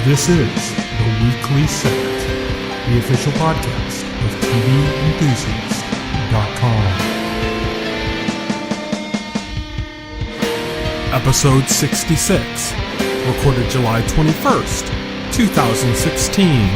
This is The Weekly Set, the official podcast of TVEnthusiast.com. Episode 66, recorded July 21st, 2016.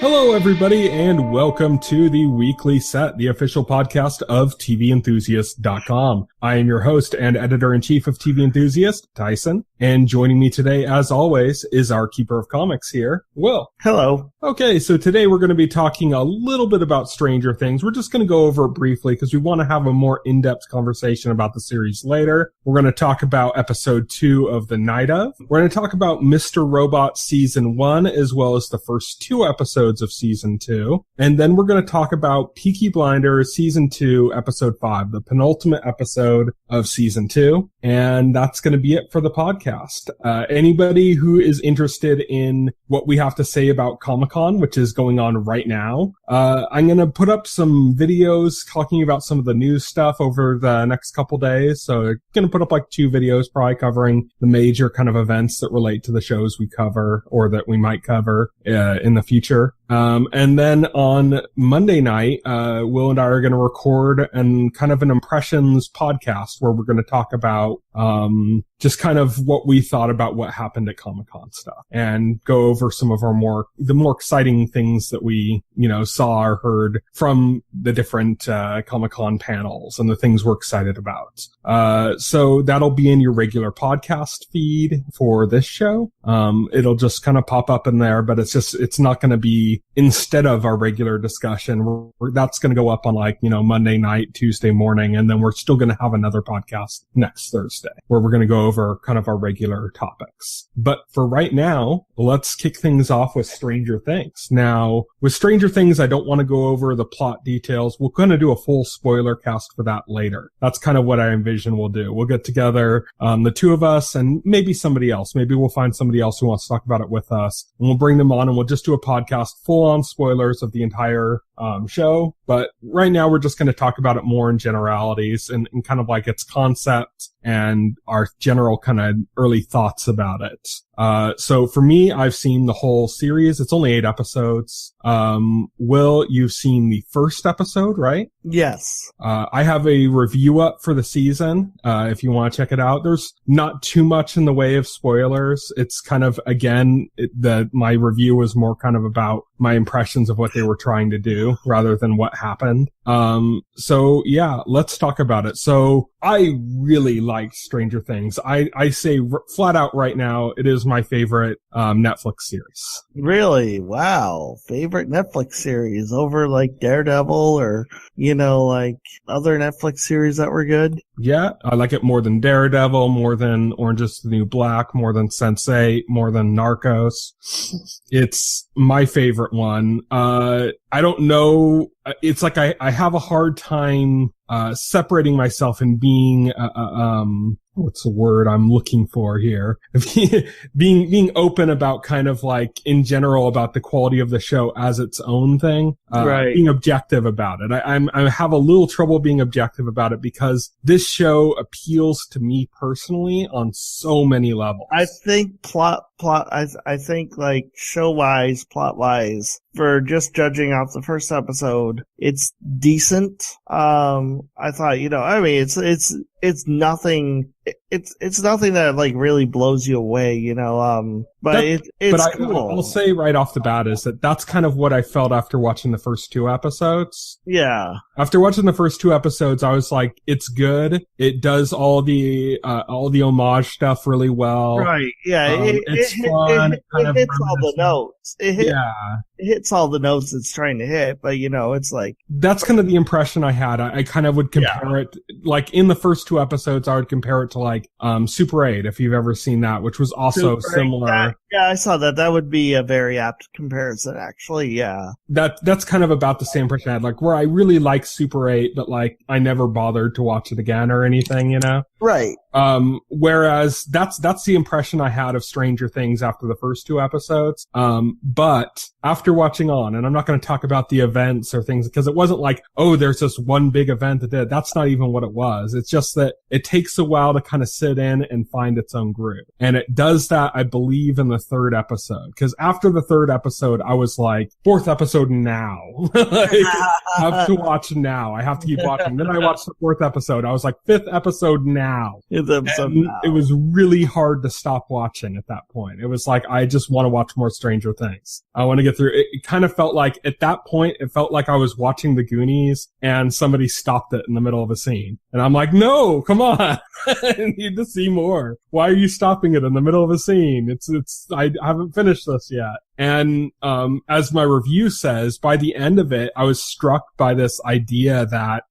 Hello, everybody, and welcome to The Weekly Set, the official podcast of TVEnthusiast.com. I am your host and editor-in-chief of TV Enthusiast, Tyson, and joining me today, as always, is our keeper of comics here, Will. Hello. Okay, so today we're going to be talking a little bit about Stranger Things. We're just going to go over it briefly because we want to have a more in-depth conversation about the series later. We're going to talk about episode 2 of The Night Of. We're going to talk about Mr. Robot season 1 as well as the first 2 episodes of season 2. And then we're going to talk about Peaky Blinders season 2, episode 5, the penultimate episode of season 2. And that's going to be it for the podcast. Anybody who is interested in what we have to say about Comic-Con, which is going on right now, I'm going to put up some videos talking about some of the news stuff over the next couple days. So I'm going to put up like 2 videos probably covering the major kind of events that relate to the shows we cover or that we might cover in the future. And then on Monday night, Will and I are going to record and kind of an impressions podcast where we're going to talk about just kind of what we thought about what happened at Comic-Con stuff and go over some of the more exciting things that we, saw or heard from the different Comic-Con panels and the things we're excited about. So that'll be in your regular podcast feed for this show. It'll just kind of pop up in there, but it's not going to be instead of our regular discussion. That's going to go up on Monday night, Tuesday morning, and then we're still going to have another podcast next Thursday where we're going to go over kind of our regular topics. But for right now, let's kick things off with Stranger Things. Now, with Stranger Things, I don't want to go over the plot details. We're going to do a full spoiler cast for that later. That's kind of what I envision we'll do. We'll get together, the 2 of us and maybe somebody else. Maybe we'll find somebody else who wants to talk about it with us, and we'll bring them on and we'll just do a podcast full on spoilers of the entire show. But right now we're just going to talk about it more in generalities and kind of like its concept and our general kind of early thoughts about it. So for me, I've seen the whole series. It's only 8 episodes. Will, you've seen the first episode, right? Yes. I have a review up for the season. If you want to check it out, there's not too much in the way of spoilers. It's kind of, again, my review was more kind of about my impressions of what they were trying to do rather than what happened. So yeah, let's talk about it. So I really like Stranger Things. I say flat out right now, it is my favorite Netflix series. Really? Wow. Favorite Netflix series over like Daredevil or, like other Netflix series that were good? Yeah, I like it more than Daredevil, more than Orange is the New Black, more than Sense8, more than Narcos. It's my favorite one. I don't know. It's like I have a hard time separating myself and being what's the word I'm looking for here? being open about kind of like in general about the quality of the show as its own thing. Right. Being objective about it. I have a little trouble being objective about it because this show appeals to me personally on so many levels. I think I think like show-wise, plot-wise, for just judging off the first episode, it's decent. I thought, it's nothing. It's nothing that like really blows you away, but it's cool. I'll say right off the bat is that's kind of what I felt after watching the first 2 episodes. Yeah. After watching the first 2 episodes, I was like, it's good. It does all the homage stuff really well. Right. Yeah. It's fun. It hits all the notes. It hits all the notes it's trying to hit, but it's like. That's kind of the impression I had. I kind of would compare it, like in the first 2 episodes, I would compare it to like, Super 8, if you've ever seen that, which was also similar. Yeah, I saw that. That would be a very apt comparison, actually. Yeah. That's kind of about the same impression I had, like, where I really like Super 8, but like I never bothered to watch it again or anything, you know? Right. Whereas that's the impression I had of Stranger Things after the first 2 episodes. But after watching on, and I'm not going to talk about the events or things, because it wasn't like, oh, there's this one big event that did. That's not even what it was. It's just that it takes a while to kind of sit in and find its own groove. And it does that, I believe, in the 3rd episode. Because after the 3rd episode, I was like, 4th episode now. Like, I have to watch now. I have to keep watching. Then I watched the 4th episode. I was like, 5th episode now. It was really hard to stop watching at that point. It was like, I just want to watch more Stranger Things. I want to get through it. It kind of felt like, at that point, it felt like I was watching The Goonies and somebody stopped it in the middle of a scene. And I'm like, no, come on. I need to see more. Why are you stopping it in the middle of a scene? I haven't finished this yet. And, as my review says, by the end of it, I was struck by this idea that,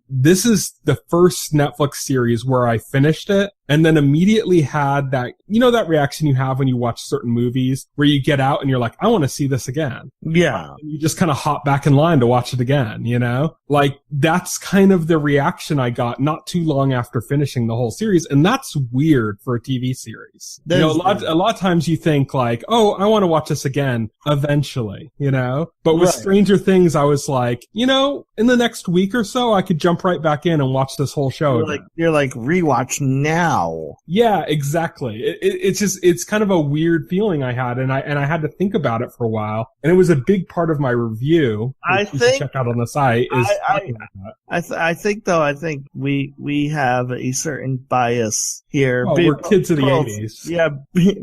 this is the first Netflix series where I finished it and then immediately had that, you know, that reaction you have when you watch certain movies where you get out and you're like, I want to see this again. Yeah. And you just kind of hop back in line to watch it again, you know? Like, that's kind of the reaction I got not too long after finishing the whole series. And that's weird for a TV series. You know, a lot of times you think like, oh, I want to watch this again eventually, you know? But with Stranger Things, I was like, you know, in the next week or so, I could jump right back in and watch this whole show. You're like rewatch now. Yeah, exactly. It's kind of a weird feeling I had, and I had to think about it for a while, and it was a big part of my review. I think check out on the site is I think we have a certain bias here. Oh, we're kids of the 80s. Yeah,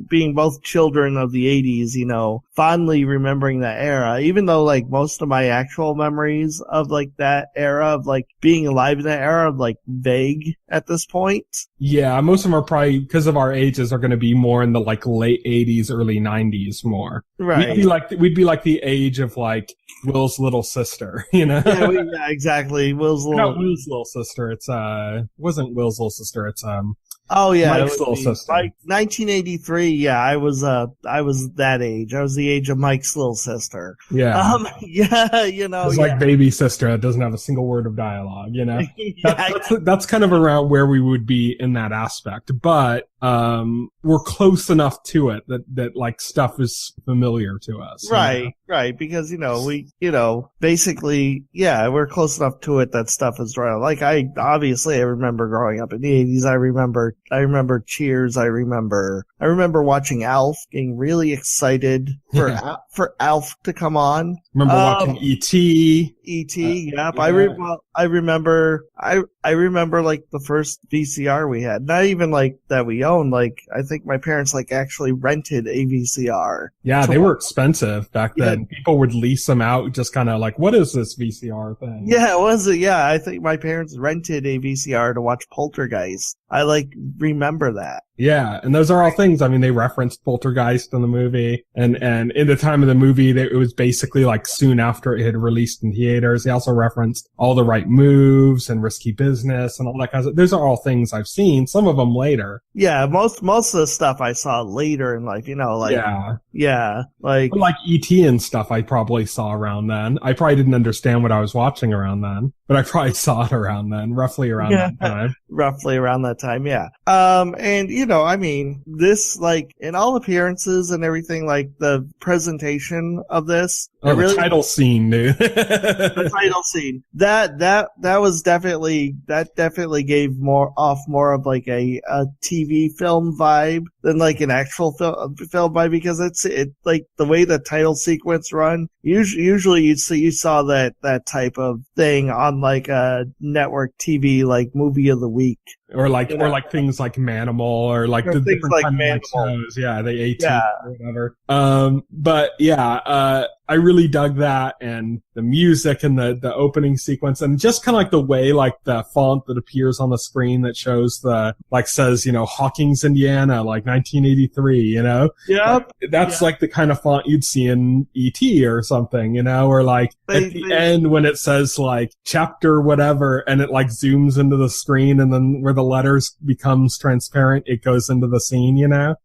being both children of the 80s, you know, fondly remembering that era, even though like most of my actual memories of like that era of like being alive in that era of like vague at this point. Yeah, most of them are probably, because of our ages, are going to be more in the like late 80s, early 90s more. Right. We'd be like the age of like Will's little sister, you know? Yeah, exactly. Will's little sister. It's, wasn't Will's little sister. It's, oh yeah, Mike's little sister. Like 1983. Yeah, I was that age. I was the age of Mike's little sister. Yeah. Yeah, you know. It's like baby sister that doesn't have a single word of dialogue, you know? That's kind of around where we would be in that aspect. But, we're close enough to it that like stuff is familiar to us. Right, you know? Right. Because, you know, basically, yeah, we're close enough to it that stuff is right. Like I remember growing up in the 80s. I remember Cheers. I remember watching Alf, getting really excited for Alf to come on. Remember watching E.T. E.T. Yep. Yeah. I remember like the first VCR we had. Not even like that we owned. Like I think my parents like actually rented a VCR. Yeah, they were expensive back then. Yeah. People would lease them out, just kind of like, what is this VCR thing? Yeah, was it? Yeah, I think my parents rented a VCR to watch Poltergeist. I like remember that. Yeah, and those are all things. I mean, they referenced Poltergeist in the movie, and in the time of the movie, it was basically like soon after it had released in theaters. They also referenced All the Right Moves and Risky Business and all that kind of stuff. Those are all things I've seen. Some of them later. Yeah, most of the stuff I saw later in life. You know, like like E.T. and stuff. I probably saw around then. I probably didn't understand what I was watching around then, but I probably saw it around then, roughly around that time. Roughly around that time, yeah. And you know, I mean, this, like, in all appearances and everything, like, the presentation of this. Oh, the title scene, dude. The title scene. That was definitely gave more of, like, a TV film vibe than, like, an actual film vibe, because it's like, the way the title sequence run, usually you saw that type of thing on, like, a network TV, like, movie of the week. Or like things like Manimal, or like the different like kind of shows. Yeah, the 18 or whatever. But yeah, I really really dug that, and the music and the opening sequence, and just kind of like the way, like the font that appears on the screen that shows says, Hawkins, Indiana, like 1983, Yep. That's like the kind of font you'd see in E.T. or something, or like at the end when it says like chapter whatever, and it like zooms into the screen, and then where the letters becomes transparent, it goes into the scene,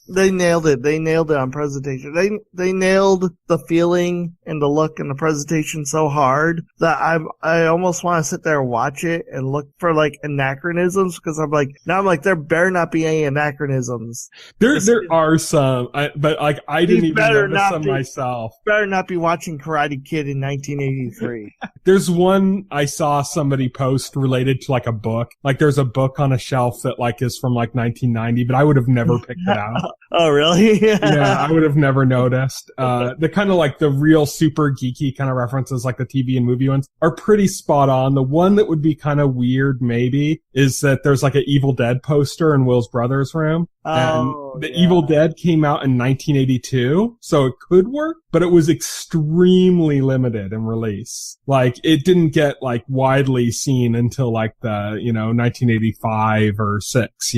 They nailed it. They nailed it on presentation. They nailed the feeling and the look and the presentation so hard that I almost want to sit there and watch it and look for like anachronisms, because I'm like there better not be any anachronisms. There are some, but like I didn't even notice them myself. Better not be watching Karate Kid in 1983. There's one I saw somebody post related to like a book. Like there's a book on a shelf that like is from like 1990, but I would have never picked it out. Oh, really? Yeah, I would have never noticed. The kind of like the real super geeky kind of references, like the TV and movie ones, are pretty spot on. The one that would be kind of weird maybe is that there's like an Evil Dead poster in Will's brother's room. And the Evil Dead came out in 1982, so it could work, but it was extremely limited in release. Like, it didn't get, like, widely seen until, like, the, 1985 or 6,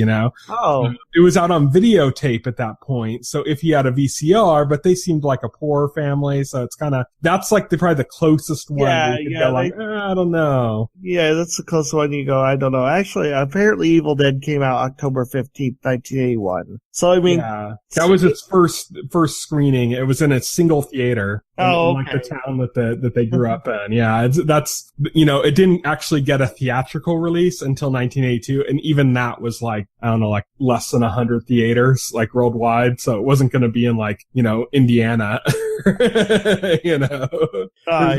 Oh. It was out on videotape at that point, so if you had a VCR, but they seemed like a poor family, so it's kind of, that's, like, probably the closest one. I don't know. Yeah, that's the closest one you go, I don't know. Actually, apparently Evil Dead came out October 15th, 1981. So I mean, that was its first screening. It was in a single theater in like the town that they grew up in. Yeah, that's it didn't actually get a theatrical release until 1982, and even that was like, I don't know, like less than 100 theaters like worldwide. So it wasn't going to be in like Indiana. There's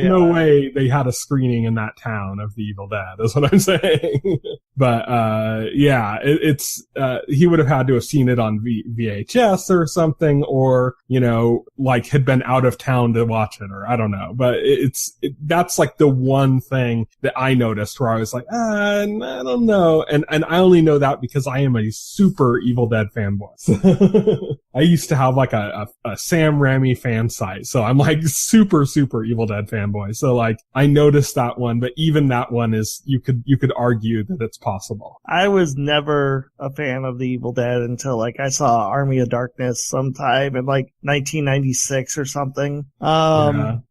no way they had a screening in that town of The Evil Dead. Is what I'm saying. But it's he would have had to have seen it on VHS or something, or like had been out of town to watch it, or I don't know. But that's like the one thing that I noticed where I was like, I don't know, and I only know that because I am a super Evil Dead fanboy. I used to have like a Sam Raimi fan site, so I'm like super Evil Dead fanboy. So like I noticed that one, but even that one is you could argue that it's possible. I was never a fan of the Evil Dead until like I saw Army of Darkness sometime in like 1996 or something. Like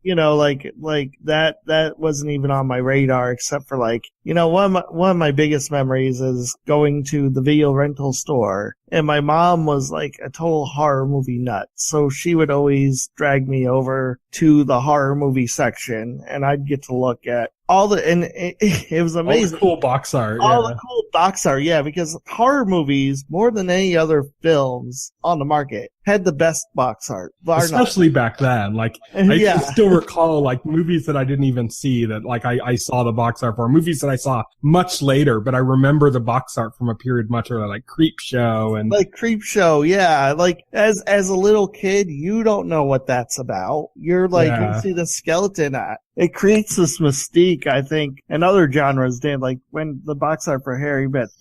that wasn't even on my radar, except for like, one of my biggest memories is going to the video rental store, and my mom was like a total horror movie nut. So she would always drag me over to the horror movie section, and I'd get to look at and it was amazing. All the cool box art. The cool box art, because horror movies, more than any other films on the market, had the best box art. Especially back then. Like, I still recall, like, movies that I didn't even see that, like, I saw the box art for. Movies that I saw much later, but I remember the box art from a period much earlier, like Creepshow and... Like Creepshow, yeah. Like, as a little kid, you don't know what that's about. You're like, you see the skeleton it creates this mystique, I think, and other genres did. Like, when the box art for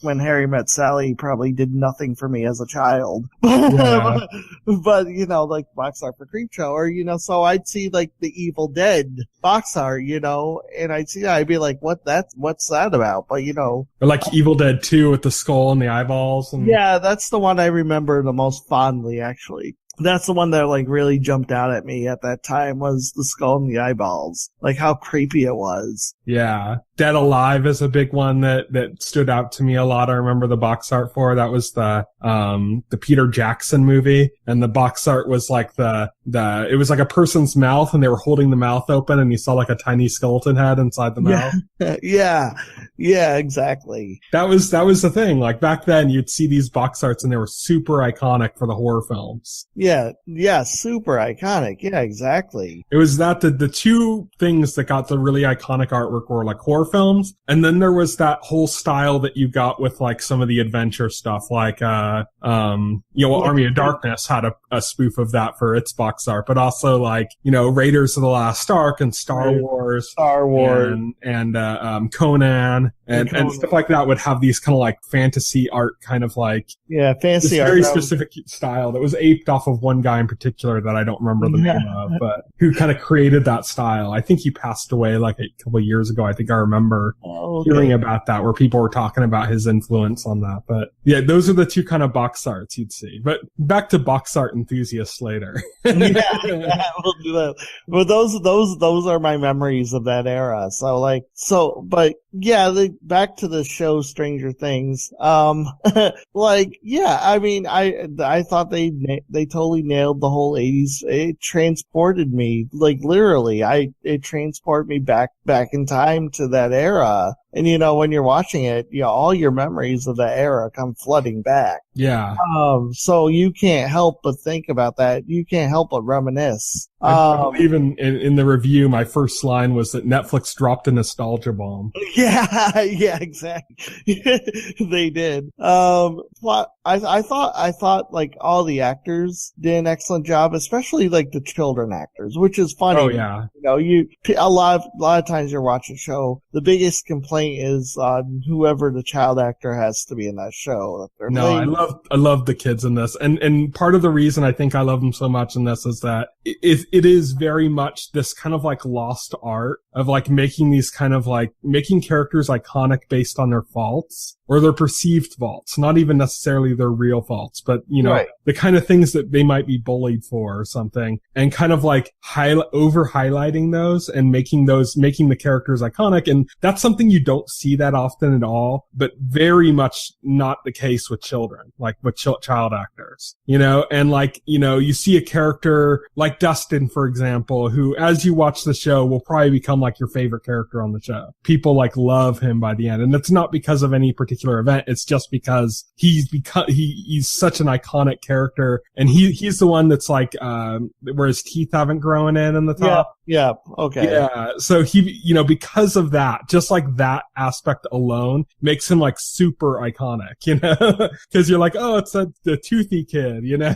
When Harry Met Sally probably did nothing for me as a child. Yeah. But, like box art for Creepshow, or, so I'd see like the Evil Dead box art, and I'd be like, what's that about? But, Or like Evil Dead 2 with the skull and the eyeballs. Yeah, that's the one I remember the most fondly, actually. That's the one that like really jumped out at me at that time, was the skull and the eyeballs. Like how creepy it was. Yeah. Dead Alive is a big one that stood out to me a lot. I remember the box art for. That was the Peter Jackson movie. And the box art was like it was like a person's mouth, and they were holding the mouth open, and you saw like a tiny skeleton head inside the mouth. Yeah, exactly. That was the thing. Like back then you'd see these box arts and they were super iconic for the horror films. Yeah, super iconic. Yeah, exactly. It was that the two things that got the really iconic artwork were like horror films, and then there was that whole style that you got with like some of the adventure stuff, like Army of Darkness had a spoof of that for its box art, but also like Raiders of the Lost Ark and Star Wars and Conan and stuff like that would have these kind of like fantasy art, kind of like fantasy art, very specific style that was aped off of of one guy in particular that I don't remember the name of, but who kind of created that style. I think he passed away like a couple of years ago. I think I remember hearing about that, where people were talking about his influence on that. But yeah, those are the two kind of box arts you'd see. But back to box art enthusiasts later. We'll do that. Well, those are my memories of that era. But yeah, back to the show Stranger Things. Like, yeah, I mean, I thought they totally nailed the whole 80s. It transported me, like, literally. It transported me back in time to that era. And, you know, when you're watching it, you know, all your memories of that era come flooding back. Yeah. So you can't help but think about that. You can't help but reminisce. I believe in the review, my first line was that Netflix dropped a nostalgia bomb. Yeah, exactly. They did. I thought like all the actors did an excellent job, especially like the children actors, which is funny. Oh yeah. You know, a lot of times you're watching a show, the biggest complaint is whoever the child actor has to be in that show. No, I love the kids in this, and part of the reason I think I love them so much in this is that it is very much this kind of like lost art of like making these kind of like making characters iconic based on their faults or their perceived faults, not even necessarily their real faults, but you know, the kind of things that they might be bullied for or something, and kind of like over highlighting those and making the characters iconic. And that's something you don't see that often at all, but very much not the case with children, like with child actors, you know. And like, you know, you see a character like Dustin, for example, who as you watch the show will probably become like your favorite character on the show. People like love him by the end, and it's not because of any particular event. It's just because he's such an iconic character, and he's the one that's like where his teeth haven't grown in the top. Yeah. Okay. Yeah. So he, you know, because of that, just like that aspect alone makes him like super iconic, you know, because you're like, oh, it's the toothy kid, you know,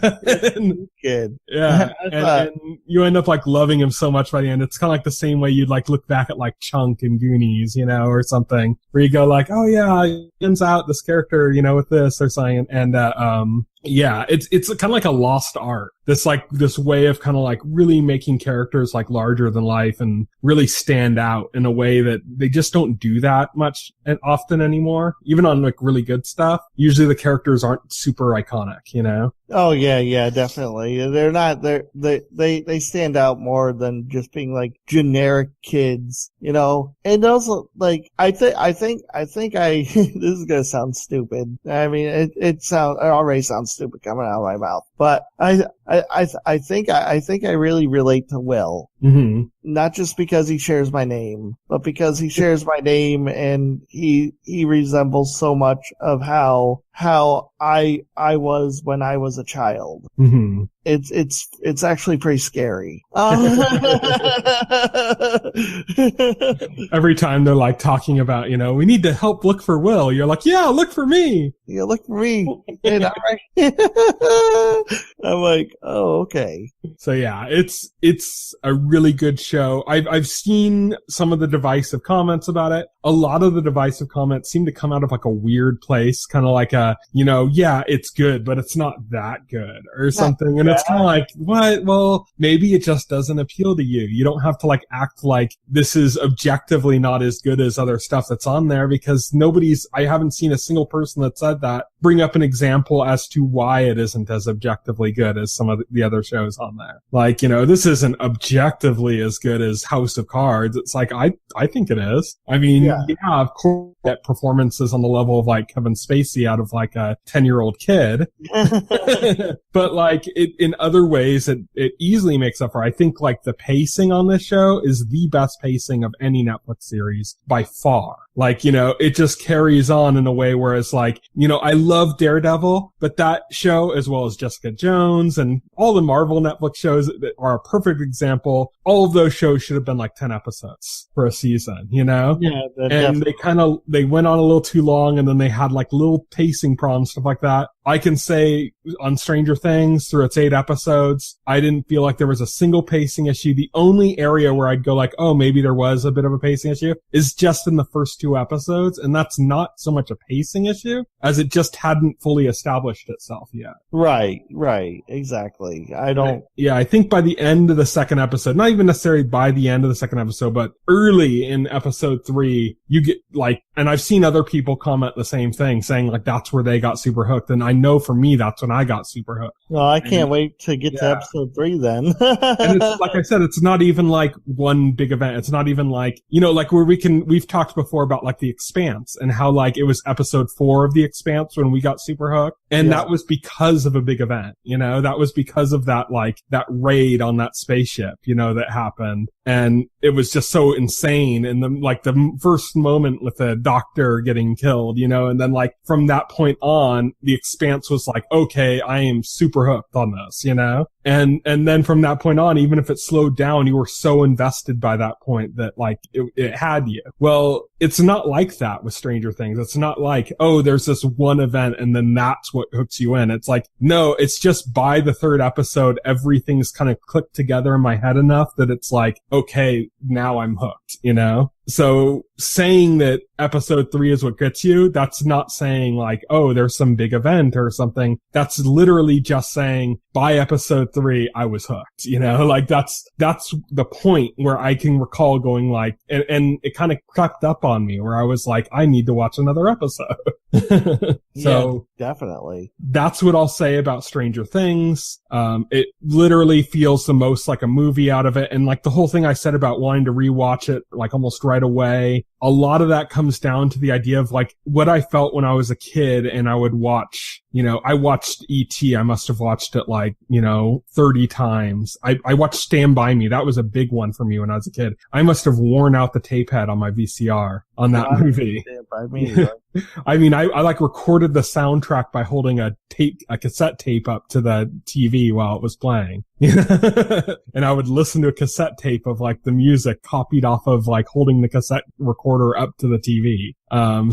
kid. Yeah. and you end up like loving him so much by the end. It's kind of like the same way you'd like look back at like Chunk and Goonies, you know, or something, where you go like, oh yeah, it ends out this character, you know, with this or something. And, yeah, it's kind of like a lost art. This way of kind of like really making characters like larger than life and really stand out in a way that they just don't do that much and often anymore. Even on like really good stuff, usually the characters aren't super iconic, you know? Oh yeah, definitely. They're not, they stand out more than just being like generic kids, you know? And also, like, I think this is gonna sound stupid. I mean, it already sounds stupid coming out of my mouth, but I think I really relate to Will. Mm-hmm. Not just because he shares my name, but because he shares my name and he resembles so much of how I was when I was a child. Mm-hmm. It's actually pretty scary. Every time they're like talking about, you know, we need to help look for Will, you're like, yeah, look for me. Yeah, look for me. And I'm like, oh, okay. So yeah, it's a really good show. I've seen some of the divisive comments about it. A lot of the divisive comments seem to come out of like a weird place, kind of like a, you know, yeah, it's good, but it's not that good or something. And it's kind of like, what? Well, maybe it just doesn't appeal to you. You don't have to like act like this is objectively not as good as other stuff that's on there, because I haven't seen a single person that said that bring up an example as to why it isn't as objectively good as some of the other shows on there. Like, you know, this isn't objectively as good as House of Cards. It's like, I think it is. I mean, yeah, of course, that performances on the level of like Kevin Spacey out of like a 10-year-old kid. But like in other ways, it easily makes up for. I think like the pacing on this show is the best pacing of any Netflix series by far. Like, you know, it just carries on in a way where it's like, you know, I love Daredevil, but that show, as well as Jessica Jones and all the Marvel Netflix shows that are a perfect example, all of those shows should have been like 10 episodes for a season, you know? Yeah. And they went on a little too long, and then they had like little pacing problems, stuff like that. I can say on Stranger Things, through its 8 episodes, I didn't feel like there was a single pacing issue. The only area where I'd go like, oh, maybe there was a bit of a pacing issue is just in the first 2 2 episodes, and that's not so much a pacing issue as it just hadn't fully established itself yet. Right, exactly. I think by the end of the second episode, not even necessarily by the end of the second episode, but early in episode 3, you get like, and I've seen other people comment the same thing, saying like that's where they got super hooked, and I know for me that's when I got super hooked. Well, I can't wait to get to episode 3 then. And it's like I said, it's not even like one big event. It's not even like, like where we've talked before about like The Expanse and how like it was episode 4 of The Expanse when we got super hooked. And that was because of a big event, that was because of that, like that raid on that spaceship, that happened. And it was just so insane. And then like the first moment with the doctor getting killed, and then like from that point on, The Expanse was like, okay, I am super hooked on this, and then from that point on, even if it slowed down, you were so invested by that point that like it had you. Well, it's not like that with Stranger Things. It's not like, oh, there's this one event and then that's what hooks you in. It's like, no, it's just by the 3rd episode, everything's kind of clicked together in my head enough that it's like, okay, now I'm hooked, So saying that episode 3 is what gets you, that's not saying like, oh, there's some big event or something. That's literally just saying by episode 3, I was hooked, like that's the point where I can recall going like, and it kind of crept up on me where I was like, I need to watch another episode. So definitely. That's what I'll say about Stranger Things. It literally feels the most like a movie out of it. And like the whole thing I said about wanting to rewatch it like almost right away, a lot of that comes down to the idea of like what I felt when I was a kid and I would watch, I watched E.T. I must have watched it like, 30 times. I watched Stand By Me. That was a big one for me when I was a kid. I must have worn out the tape head on my VCR on that movie. Stand By Me. Right? I mean, I like recorded the soundtrack by holding a cassette tape up to the TV while it was playing. And I would listen to a cassette tape of like the music copied off of like holding the cassette recorder up to the TV.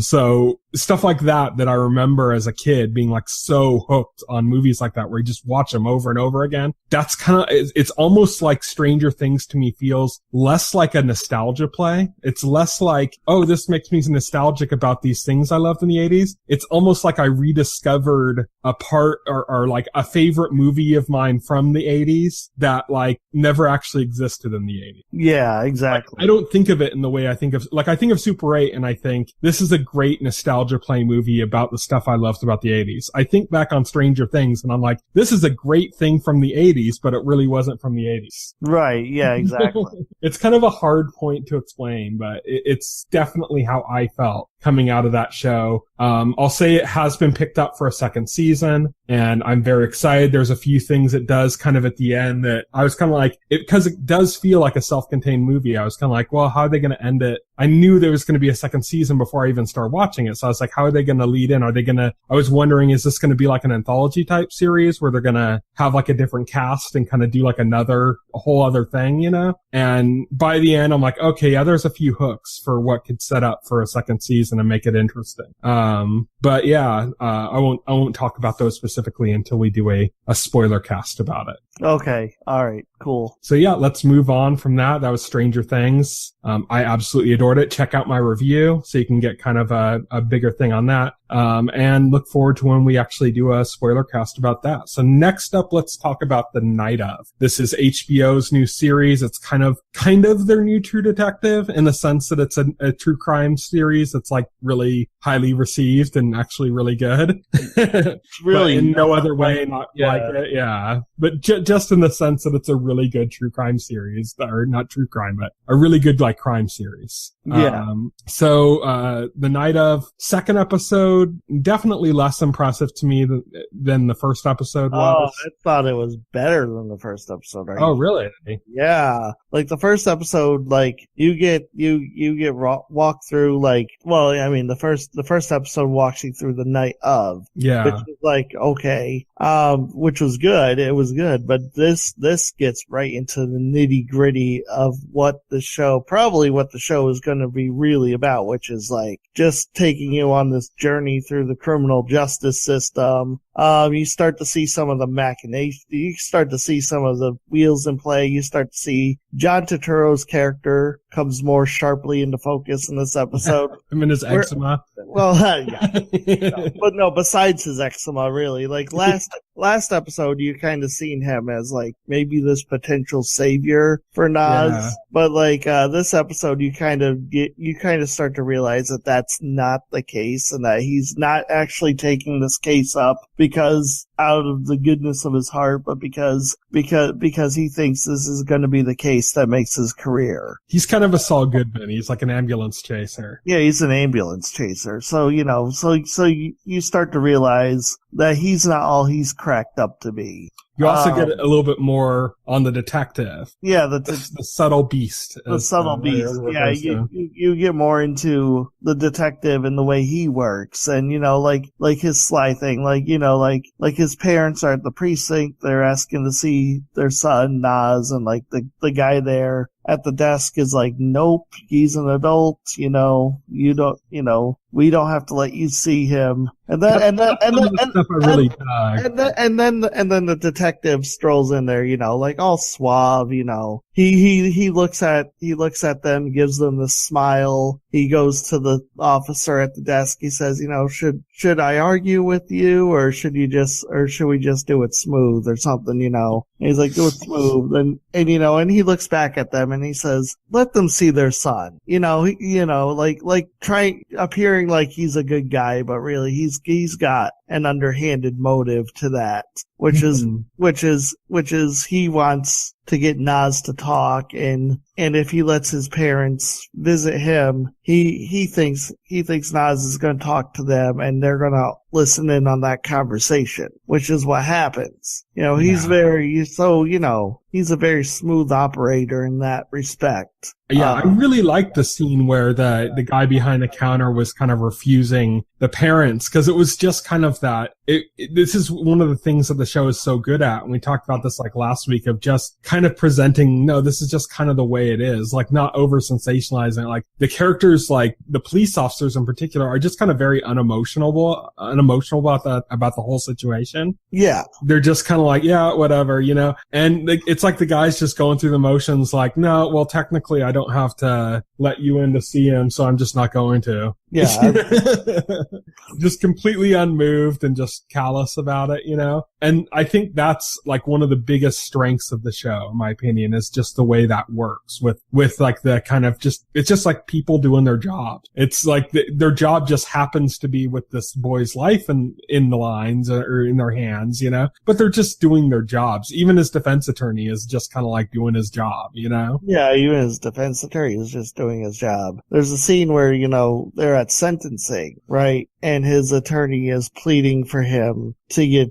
So stuff like that I remember as a kid being like so hooked on movies like that where you just watch them over and over again. That's it's almost like Stranger Things to me feels less like a nostalgia play. It's less like, oh, this makes me nostalgic about these things I loved in the 80s. It's almost like I rediscovered a part or like a favorite movie of mine from the 80s that like never actually existed in the 80s. Yeah, exactly. Like, I don't think of it in the way I think of Super 8 and I think this is a great nostalgia play movie about the stuff I loved about the 80s. I think back on Stranger Things and I'm like, this is a great thing from the 80s, but it really wasn't from the 80s. Right. Yeah, exactly. It's kind of a hard point to explain, but it's definitely how I felt coming out of that show. I'll say it has been picked up for a second season and I'm very excited. There's a few things it does kind of at the end that I was kind of like, because it does feel like a self-contained movie. I was kind of like, well, how are they going to end it? I knew there was going to be a second season before I even started watching it. So I was like, how are they going to lead in? I was wondering, is this going to be like an anthology type series where they're going to have like a different cast and kind of do like a whole other thing, And by the end, I'm like, okay, yeah, there's a few hooks for what could set up for a second season and make it interesting. But yeah, I won't talk about those specifically until we do a spoiler cast about it. Okay. All right. Cool. So yeah, let's move on from that. That was Stranger Things. I absolutely adored it. Check out my review so you can get kind of a bigger thing on that. And look forward to when we actually do a spoiler cast about that. So next up, let's talk about The Night Of. This is HBO's new series. It's kind of their new True Detective in the sense that it's a true crime series that's like really highly received and actually really good. Really in no other way, not like it. Yeah. But just in the sense that it's a really good true crime series, or not true crime, but a really good like crime series. Yeah. So The Night Of, second episode, definitely less impressive to me than the first episode was. Oh, I thought it was better than the first episode. Oh, really? Yeah. Like the first episode, like you get walked through like, well, I mean, the first episode walks you through the night of. Yeah. Which is like, okay. Which was good. It was good. But this gets gets right into the nitty gritty of what the show is going to be really about, which is like just taking you on this journey through the criminal justice system. You start to see some of the machinations. You start to see some of the wheels in play. You start to see John Turturro's character comes more sharply into focus in this episode. I mean, his eczema. Well, yeah. No, besides his eczema, really. Like last episode, you kind of seen him as like maybe this potential savior for Nas. Yeah. But like this episode, you kind of start to realize that that's not the case, and that he's not actually taking this case up because out of the goodness of his heart, but because he thinks this is going to be the case that makes his career. He's kind of a Saul Goodman. He's like an ambulance chaser. Yeah, he's an ambulance chaser. So, you start to realize that he's not all he's cracked up to be. You also get a little bit more on the detective. Yeah, the subtle beast. The subtle beast. Yeah, you get more into the detective and the way he works, and like his sly thing, like his parents are at the precinct. They're asking to see their son Nas, and like the guy there at the desk is like, nope, he's an adult. We don't have to let you see him. And then the detective strolls in there, like all suave, He looks at them, gives them the smile. He goes to the officer at the desk. He says, should I argue with you, or should we just do it smooth or something, And he's like, do it smooth. And he looks back at them and he says, let them see their son. Like trying, appearing like he's a good guy, but really he's got an underhanded motive to that, which is he wants to get Nas to talk, and if he lets his parents visit him, he thinks Nas is going to talk to them, and they're going to listen in on that conversation, which is what happens. He's he's a very smooth operator in that respect. Yeah, I really liked the scene where the guy behind the counter was kind of refusing the parents, because it was just kind of that. This is one of the things that the show is so good at, and we talked about this like last week, of just kind of presenting, no, this is just kind of the way it is, like not over sensationalizing it. Like the characters, like the police officers in particular, are just kind of very unemotional about the whole situation. Yeah. They're just kind of like, yeah, whatever, and it's like the guy's just going through the motions, like, no, well, technically I don't have to let you in to see him, so I'm just not going to. Yeah. Just completely unmoved and just callous about it, And I think that's like one of the biggest strengths of the show, in my opinion, is just the way that works with like the kind of it's just like people doing their job. It's like their job just happens to be with this boy's life and in the lines or in their hands, but they're just doing their jobs. Even his defense attorney is just kind of like doing his job, Yeah, even his defense attorney is just doing his job. There's a scene where, they're at sentencing, right? And his attorney is pleading for him to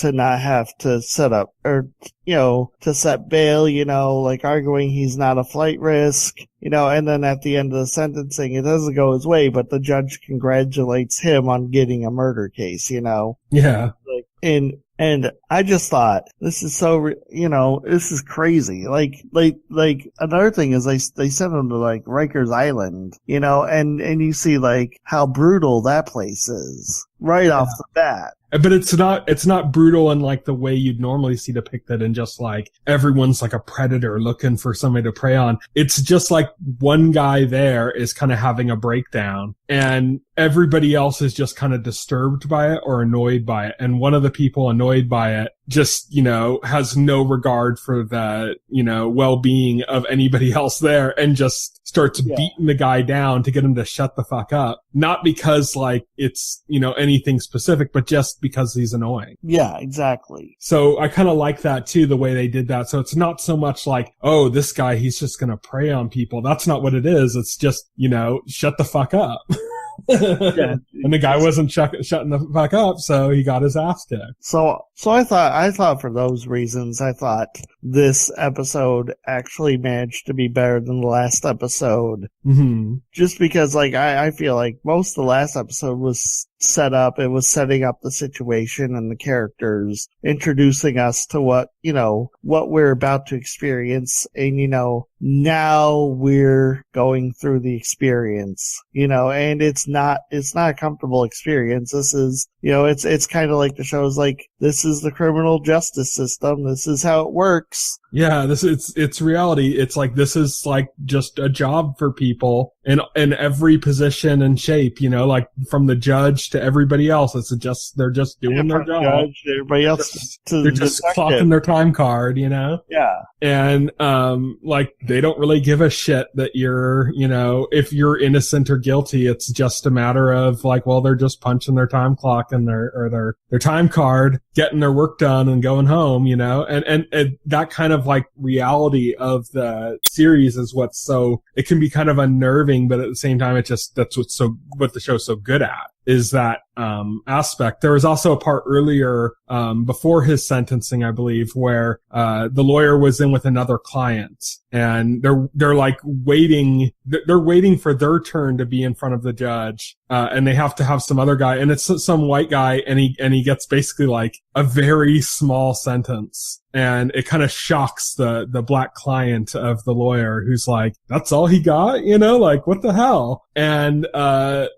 not have to set up or, to set bail, like arguing he's not a flight risk, and then at the end of the sentencing, it doesn't go his way, but the judge congratulates him on getting a murder case, Yeah. And I just thought, this is so, this is crazy. Like another thing is they sent him to like Rikers Island, and you see like how brutal that place is right off the bat. But it's not brutal in like the way you'd normally see depicted, and just like everyone's like a predator looking for somebody to prey on. It's just like one guy there is kind of having a breakdown, and everybody else is just kind of disturbed by it or annoyed by it. And one of the people annoyed by it just, has no regard for the, well-being of anybody else there, and just starts beating the guy down to get him to shut the fuck up. Not because like it's, anything specific, but just because he's annoying. Yeah, exactly. So I kind of like that too, the way they did that. So it's not so much like, oh, this guy, he's just going to prey on people. That's not what it is. It's just, shut the fuck up. Yeah. And the guy wasn't shutting the fuck up, so he got his ass kicked. So I thought for those reasons, I thought this episode actually managed to be better than the last episode. Mm-hmm. Just because, like, I feel like most of the last episode was set up. It was setting up the situation and the characters, introducing us to what we're about to experience. And, now we're going through the experience, and it's not a comfortable experience. This is, it's kind of like the show's like, this is the criminal justice system. This is how it works. Yeah, it's reality. It's like, this is like just a job for people in every position and shape, like from the judge to everybody else. They're just doing their job. Judge, everybody else they're just clocking their time card, Yeah. And, like, they don't really give a shit that you're, if you're innocent or guilty. It's just a matter of like, well, they're just punching their time clock and their time card, getting their work done and going home, and that kind of like reality of the series is it can be kind of unnerving, but at the same time, that's what the show's so good at, is that aspect. There was also a part earlier before his sentencing, I believe, where the lawyer was in with another client, and they're like waiting. They're waiting for their turn to be in front of the judge, and they have to have some other guy, and it's some white guy, and he gets basically like a very small sentence. And it kind of shocks the black client of the lawyer, who's like, that's all he got? Like, what the hell? And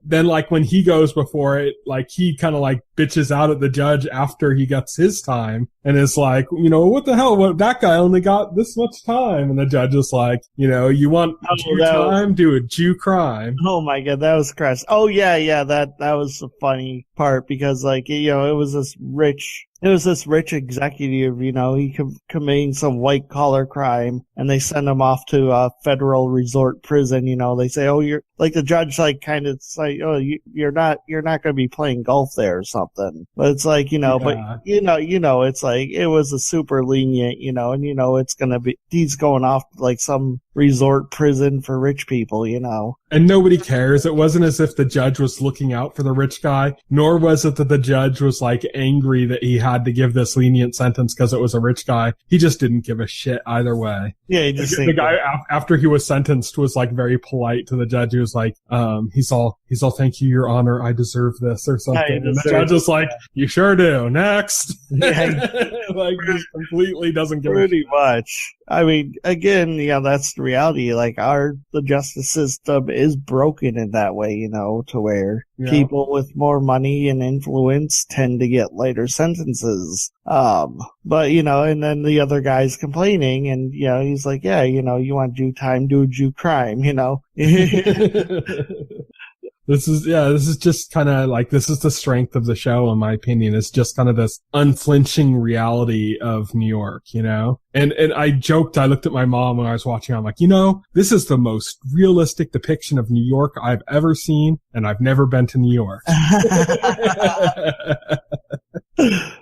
then like when he goes before it, like he kind of like bitches out at the judge after he gets his time, and is like, what the hell? What, that guy only got this much time. And the judge is like, you want Jew time? Do a Jew crime. Oh my God, that was crass. Oh yeah, that was the funny part, because like, it was this rich executive, he committing some white collar crime, and they send him off to a federal resort prison. They say, oh, you're like, the judge like kind of like, oh, you're not going to be playing golf there or something. But it's like, but it's like, it was a super lenient, and it's going to be, he's going off to like some resort prison for rich people, And nobody cares. It wasn't as if the judge was looking out for the rich guy, nor was it that the judge was like angry that he had to give this lenient sentence because it was a rich guy. He just didn't give a shit either way. Yeah, he just the guy after he was sentenced was like very polite to the judge. He was like, he's all, thank you, Your Honor, I deserve this or something. And the judge was like, you sure do. Next. Yeah. Like, he completely doesn't give pretty a shit. much. I mean, again, that's the reality. Like, the justice system is broken in that way, to where people with more money and influence tend to get lighter sentences. But, and then the other guy's complaining, and, he's like, yeah, you want Jew time, do a Jew crime, This is just kind of like, this is the strength of the show, in my opinion. It's just kind of this unflinching reality of New York, And I joked, I looked at my mom when I was watching, I'm like, this is the most realistic depiction of New York I've ever seen, and I've never been to New York.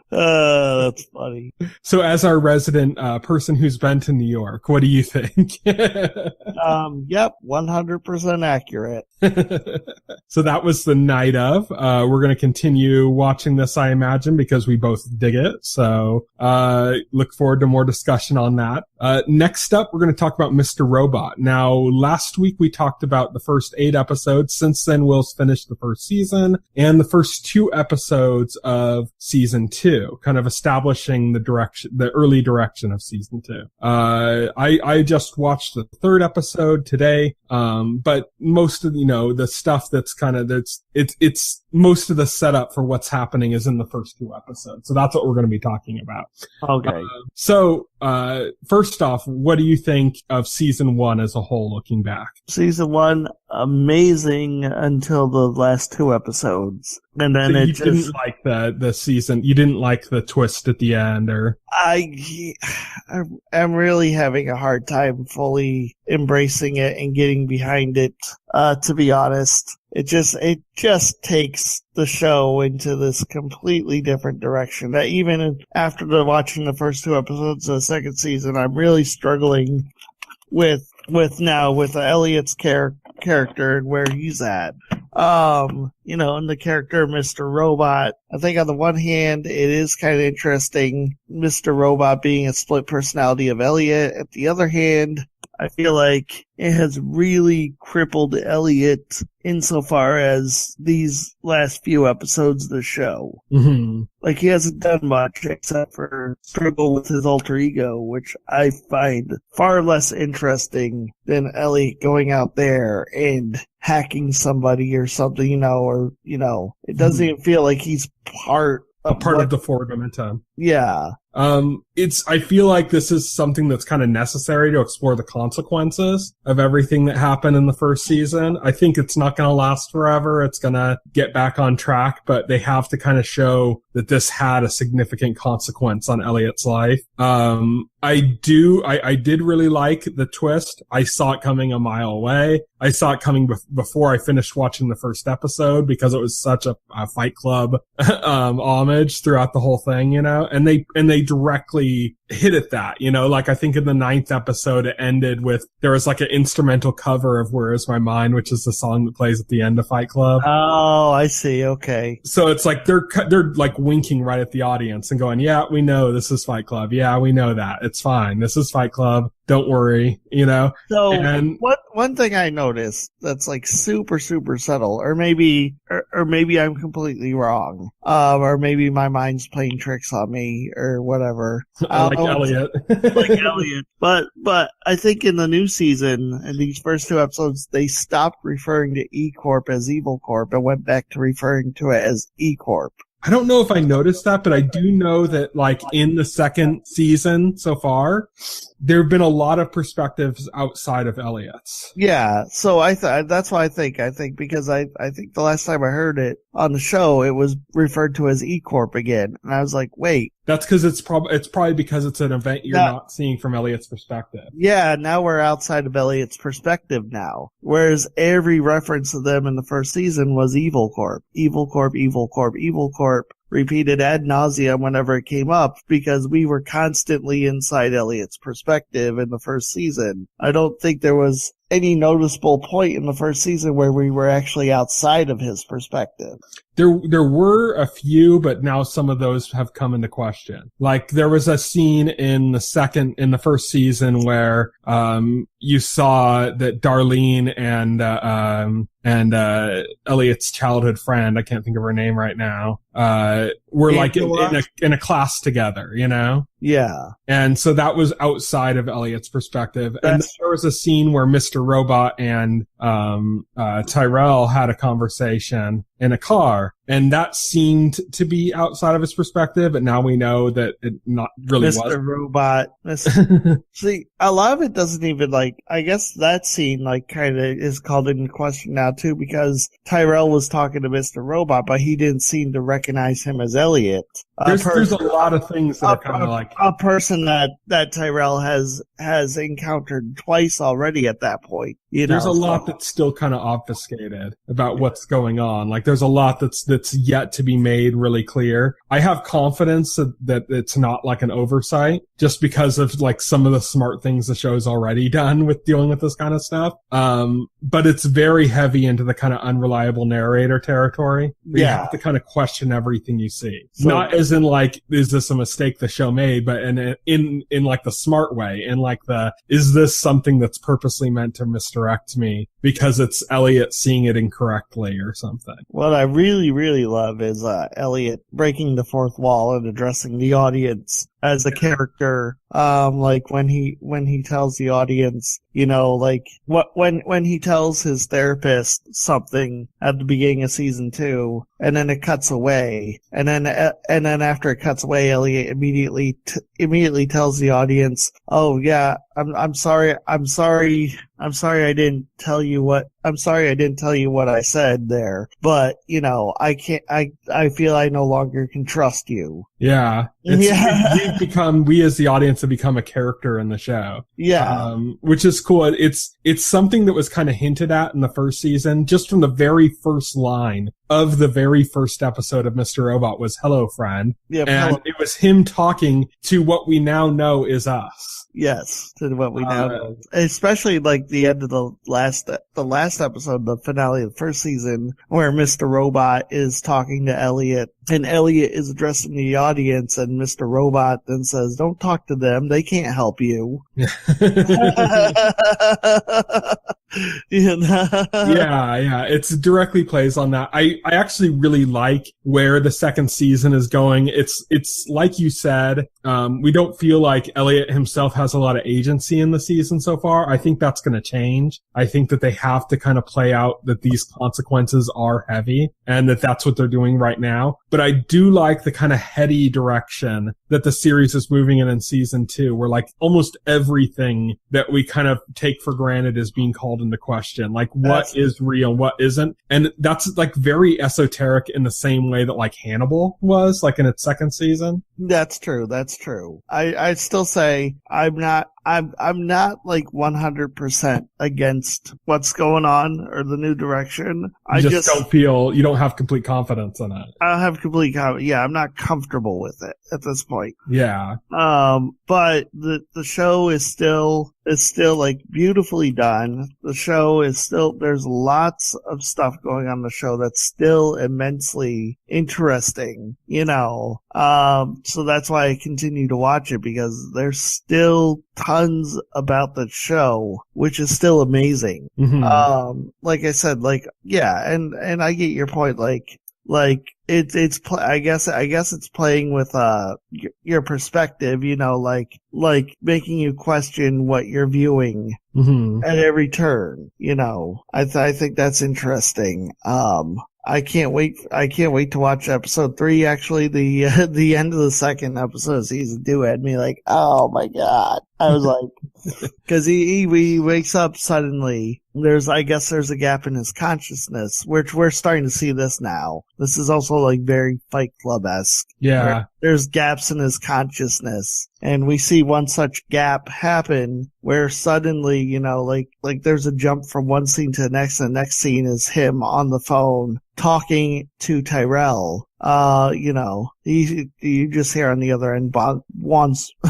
That's funny. So as our resident person who's been to New York, what do you think? Yep, 100% accurate. So that was the night of. We're going to continue watching this, I imagine, because we both dig it. So look forward to more discussion on that. Next up, we're going to talk about Mr. Robot. Now, last week we talked about the first 8 episodes. Since then, Will's finished the first season and the first 2 episodes of season 2, kind of establishing the early direction of season 2. I just watched the 3rd episode today. But most of, the stuff that's kind of, it's most of the setup for what's happening is in the first 2 episodes. So that's what we're going to be talking about. Okay. So first off, what do you think of season 1 as a whole, looking back? Season 1, amazing until the last 2 episodes. And then you didn't like the season, you didn't like the twist at the end, or? I'm really having a hard time fully embracing it and getting behind it, to be honest. It just takes the show into this completely different direction. That even after watching the first 2 episodes of the 2nd season, I'm really struggling with Elliot's character and where he's at. And the character of Mr. Robot. I think on the one hand, it is kind of interesting, Mr. Robot being a split personality of Elliot. At the other hand, I feel like it has really crippled Elliot insofar as these last few episodes of the show. Mm-hmm. Like, he hasn't done much except for struggle with his alter ego, which I find far less interesting than Elliot going out there and hacking somebody or something, or, it doesn't even feel like he's part of the forward momentum. Yeah. I feel like this is something that's kind of necessary to explore the consequences of everything that happened in the first season. I think it's not going to last forever. It's going to get back on track, but they have to kind of show that this had a significant consequence on Elliot's life. I did really like the twist. I saw it coming a mile away. I saw it coming before I finished watching the first episode because it was such a Fight Club, homage throughout the whole thing, and they directly hit at that, like I think in the 9th episode, it ended with, there was like an instrumental cover of Where Is My Mind, which is the song that plays at the end of Fight Club. Oh, I see. Okay. So it's like, they're like winking right at the audience and going, yeah, we know this is Fight Club. Yeah, we know that. It's fine. This is Fight Club. Don't worry, So one thing I noticed that's like super, super subtle, or maybe I'm completely wrong, or maybe my mind's playing tricks on me or whatever. Like Elliot. Like Elliot. But I think in the new season, in these first 2 episodes, they stopped referring to E Corp as Evil Corp and went back to referring to it as E Corp. I don't know if I noticed that, but I do know that, like, in the second season so far, there have been a lot of perspectives outside of Elliot's. Yeah, so that's why I think because I think the last time I heard it on the show, it was referred to as E Corp again, and I was like, wait. That's because it's probably because it's an event you're not seeing from Elliot's perspective. Yeah, now we're outside of Elliot's perspective now. Whereas every reference to them in the first season was Evil Corp. Evil Corp, Evil Corp, Evil Corp. Repeated ad nauseum whenever it came up because we were constantly inside Elliot's perspective in the first season. I don't think there was any noticeable point in the first season where we were actually outside of his perspective. There were a few, but now some of those have come into question. Like, there was a scene in the first season where, you saw that Darlene and Elliot's childhood friend, I can't think of her name right now, were like in a class together, Yeah. And so that was outside of Elliot's perspective. And then there was a scene where Mr. Robot and Tyrell had a conversation in a car, and that seemed to be outside of his perspective, but now we know that it not really was. Mr. Robot. See, a lot of it doesn't even, I guess that scene, kind of is called into question now, too, because Tyrell was talking to Mr. Robot, but he didn't seem to recognize him as Elliot. There's a lot of things that are kind of like... A person that Tyrell has encountered twice already at that point. There's a lot that's still kind of obfuscated about what's going on. There's a lot that's yet to be made really clear. I have confidence that it's not like an oversight just because of some of the smart things the show's already done with dealing with this kind of stuff. But it's very heavy into the kind of unreliable narrator territory. You have to kind of question everything you see. So, not as in is this a mistake the show made, but in the smart way, is this something that's purposely meant to misdirect me because it's Elliot seeing it incorrectly or something. What I really, really love is Elliot breaking the fourth wall and addressing the audience as a character. When he tells the audience, when he tells his therapist something at the beginning of season 2, and then it cuts away, and then after it cuts away, Elliot immediately tells the audience, "Oh yeah, I'm sorry I didn't tell you what I said there, but I feel I no longer can trust you." Yeah. We as the audience have become a character in the show. Yeah. Which is cool. It's something that was kind of hinted at in the first season, just from the very first line of the very first episode of Mr. Robot was "Hello, friend." Yeah, and it was him talking to what we now know is us. Yes, to what we now know. Especially the end of the last episode, the finale of the first season, where Mr. Robot is talking to Elliot And Elliot is addressing the audience, and Mr. Robot then says, "Don't talk to them. They can't help you." You know? Yeah. It's directly plays on that. I actually really like where the second season is going. It's like you said, we don't feel like Elliot himself has a lot of agency in the season so far. I think that's going to change. I think that they have to kind of play out that these consequences are heavy and that that's what they're doing right now. But I do like the kind of heady direction that the series is moving in season 2, where like almost everything that we kind of take for granted is being called into question. Like what is real, what isn't. And that's like very esoteric in the same way that like Hannibal was, like in its second season. That's true. I'd still say I'm not like 100% against what's going on or the new direction. I just don't feel, you don't have complete confidence in it. I don't have complete confidence. Yeah, I'm not comfortable with it at this point. Yeah. But the show is still like beautifully done. The show is still, there's lots of stuff going on in the show that's still immensely interesting, you know. So that's why I continue to watch it, because there's still tons about the show, which is still amazing. Mm-hmm. Like I said, like, yeah, and I get your point, like I guess it's playing with your perspective, you know, like making you question what you're viewing at every turn, you know. I think that's interesting. I can't wait to watch episode 3. Actually, the end of the second episode of season 2 had me like, oh my god. I was like, cause he wakes up suddenly. I guess there's a gap in his consciousness, which we're starting to see this now. This is also like very Fight Club-esque. Yeah. There's gaps in his consciousness. And we see one such gap happen where suddenly, you know, like there's a jump from one scene to the next, and the next scene is him on the phone talking to Tyrell. You know, you just hear on the other end,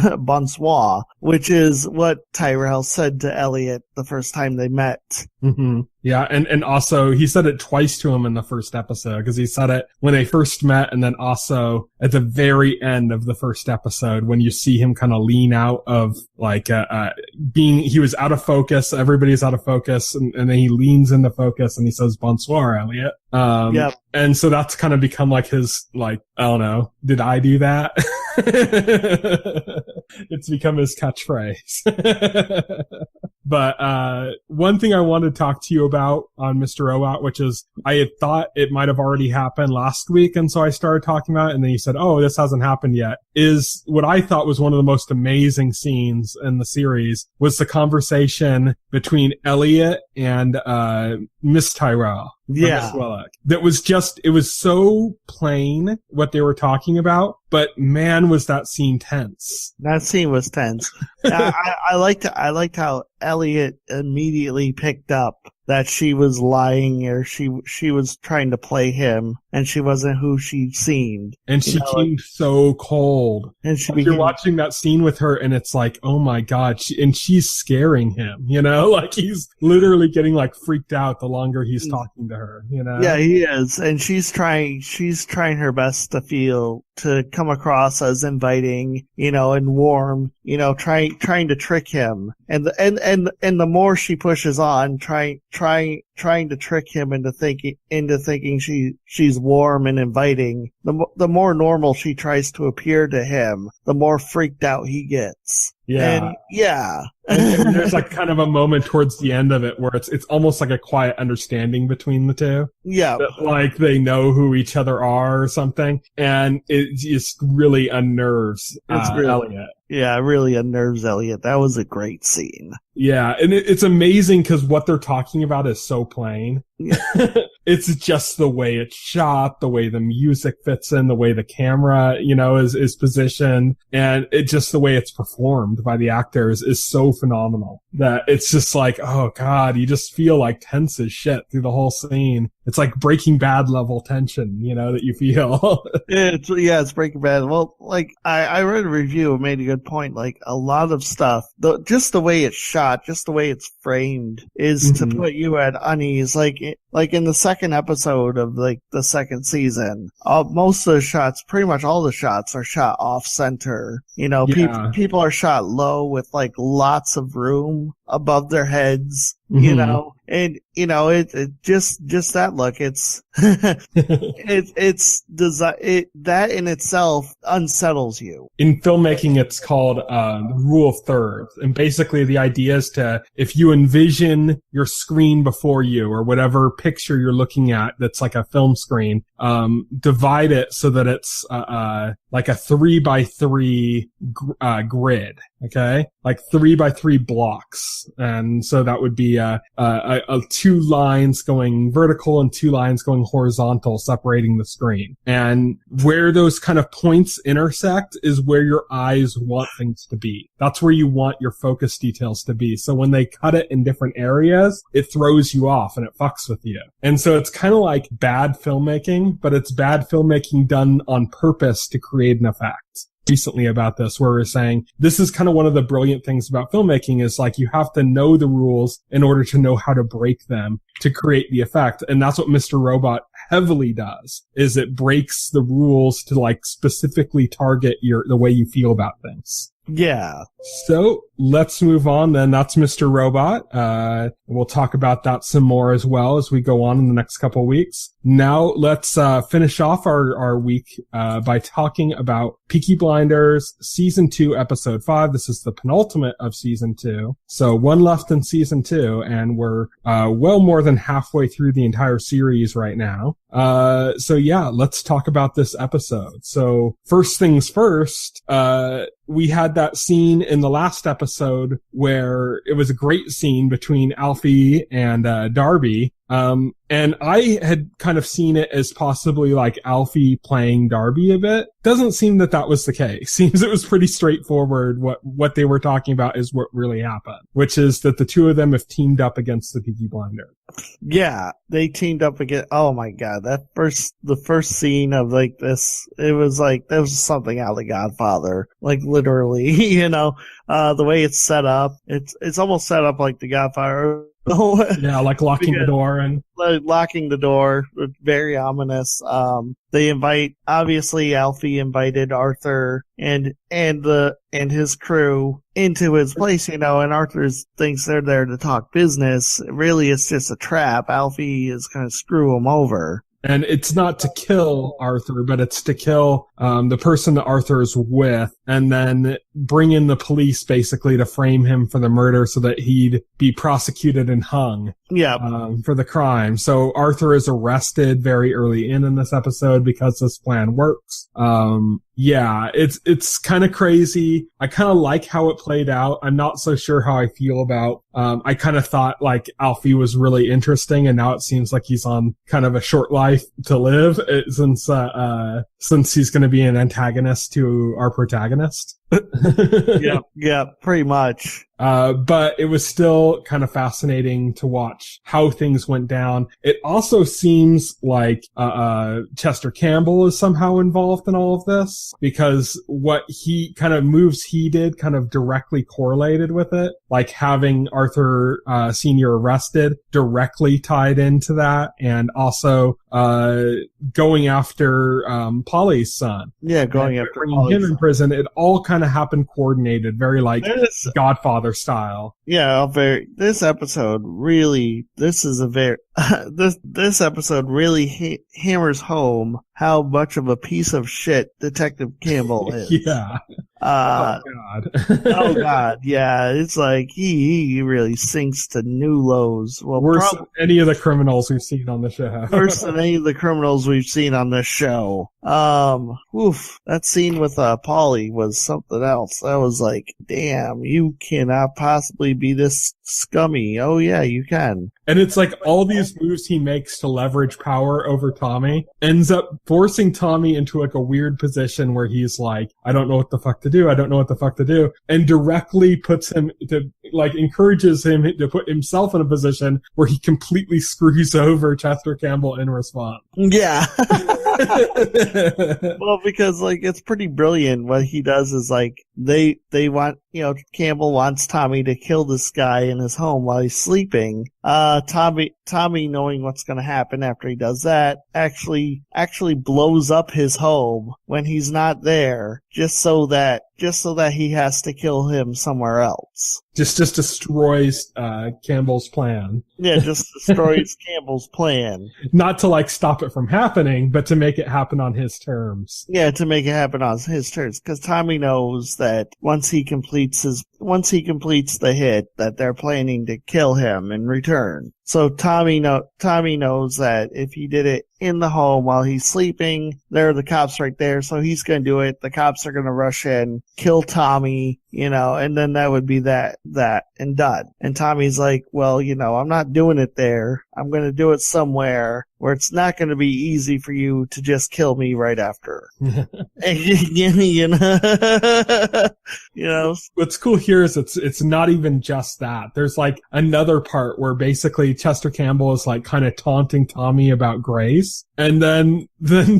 bonsoir, which is what Tyrell said to Elliot the first time they met. Mm-hmm. Yeah, and also he said it twice to him in the first episode, because he said it when they first met, and then also at the very end of the first episode when you see him kind of lean out of like he was out of focus, everybody's out of focus, and then he leans into focus and he says bonsoir, Elliot. Yep. And so that's kind of become like his, like, I don't know, did I do that? It's become his catchphrase. But one thing I wanted to talk to you about on Mr. Robot, which is I had thought it might have already happened last week, and so I started talking about it, and then you said, oh, this hasn't happened yet, is what I thought was one of the most amazing scenes in the series was the conversation between Elliot and Miss Tyrell. Yeah. That was just, it was so plain what they were talking about, but man, was that scene tense. That scene was tense. I liked how Elliot immediately picked up that she was lying, or she was trying to play him, and she wasn't who she seemed. And she came so cold. And you're watching that scene with her, and it's like, oh my god, she's scaring him, you know? Like, he's literally getting like freaked out the longer he's talking to her, you know? Yeah, he is. And she's trying her best to come across as inviting, you know, and warm, you know, trying to trick him. And the more she pushes on, trying to trick him into thinking she's warm and inviting, the more normal she tries to appear to him, the more freaked out he gets. Yeah. And, yeah. And there's like kind of a moment towards the end of it where it's almost like a quiet understanding between the two. Yeah. That, like, they know who each other are or something. And it just really unnerves Elliot. Yeah, it really unnerves Elliot. That was a great scene. Yeah, and it's amazing because what they're talking about is so plain. Yeah. It's just the way it's shot, the way the music fits in, the way the camera, you know, is positioned, and it just the way it's performed by the actors is so phenomenal that it's just like, oh god, you just feel like tense as shit through the whole scene. It's like Breaking Bad level tension, you know, that you feel. It's Breaking Bad. Well, like, I read a review and made a good point. Like, a lot of stuff, just the way it's shot, just the way it's framed, is to put you at unease. Like in the second second episode of like the second season, most of the shots, pretty much all the shots are shot off center. You know, people are shot low with like lots of room above their heads, you know, and you know, it just that look, it's, that in itself unsettles you. In filmmaking, it's called, the rule of thirds. And basically the idea is if you envision your screen before you or whatever picture you're looking at that's like a film screen, divide it so that it's, like a 3x3 grid. Okay. Like 3x3 blocks. And so that would be, two lines going vertical and two lines going horizontal separating the screen. And where those kind of points intersect is where your eyes want things to be. That's where you want your focus details to be. So when they cut it in different areas, it throws you off and it fucks with you. And so it's kind of like bad filmmaking, but it's bad filmmaking done on purpose to create an effect. Recently about this, where we're saying this is kind of one of the brilliant things about filmmaking is like you have to know the rules in order to know how to break them to create the effect. And that's what Mr. Robot heavily does, is it breaks the rules to like specifically target the way you feel about things. Yeah. So let's move on then. That's Mr. Robot. We'll talk about that some more as well as we go on in the next couple of weeks. Now let's finish off our week by talking about Peaky Blinders Season 2, Episode 5. This is the penultimate of Season 2. So one left in Season 2, and we're well more than halfway through the entire series right now. So yeah, let's talk about this episode. So first things first, we had that scene in the last episode where it was a great scene between Alfie and Darby. And I had kind of seen it as possibly like Alfie playing Darby a bit. Doesn't seem that was the case. Seems it was pretty straightforward. What they were talking about is what really happened, which is that the two of them have teamed up against the Peaky Blinders. Yeah, they teamed up again. Oh my God, the first scene of like this, it was like, there was something out of The Godfather, like literally, you know, the way it's set up, it's almost set up like The Godfather. Yeah, like locking the door and locking the door, very ominous. Obviously Alfie invited Arthur and his crew into his place, you know, and Arthur thinks they're there to talk business. Really, it's just a trap. Alfie is going to screw him over. And it's not to kill Arthur, but it's to kill the person that Arthur's with, and then bring in the police basically to frame him for the murder so that he'd be prosecuted and hung. Yeah. For the crime. So Arthur is arrested very early in this episode because this plan works. Yeah, it's kind of crazy. I kind of like how it played out. I'm not so sure how I feel about, I kind of thought like Alfie was really interesting, and now it seems like he's on kind of a short life to live since he's going to be an antagonist to our protagonist. Yeah, pretty much. But it was still kind of fascinating to watch how things went down. It also seems like, Chester Campbell is somehow involved in all of this, because what moves he did kind of directly correlated with it. Like having Arthur, Sr. arrested directly tied into that, and also, going after, Polly's son. Yeah, going after bringing him in prison. It all kind of happened coordinated, very like Godfather style. Yeah, this episode really hammers home how much of a piece of shit Detective Campbell is. Yeah. Oh God. Oh God. Yeah. It's like he really sinks to new lows. Well, worse than any of the criminals we've seen on the show. Worse than any of the criminals we've seen on this show. That scene with Polly was something else. That was like, damn, you cannot possibly be this scummy. Oh yeah, you can. And it's like all these moves he makes to leverage power over Tommy ends up forcing Tommy into like a weird position where he's like, I don't know what the fuck to do. I don't know what the fuck to do. And directly encourages him to put himself in a position where he completely screws over Chester Campbell in response. Yeah. Well, because like it's pretty brilliant. What he does is like they want, Campbell wants Tommy to kill this guy in his home while he's sleeping. Tommy, knowing what's going to happen after he does that, actually blows up his home when he's not there, just so that he has to kill him somewhere else. Just destroys Campbell's plan. Yeah, just destroys Campbell's plan. Not to stop it from happening, but to make it happen on his terms. Yeah, to make it happen on his terms, because Tommy knows that once he completes the hit, that they're planning to kill him in return. So Tommy knows that if he did it in the home while he's sleeping, there are the cops right there, so he's gonna do it. The cops are gonna rush in, kill Tommy, and then that would be that and done. And Tommy's like, well, I'm not doing it there. I'm gonna do it somewhere where it's not gonna be easy for you to just kill me right after. What's cool here is it's not even just that. There's another part where basically Chester Campbell is kind of taunting Tommy about Grace, and then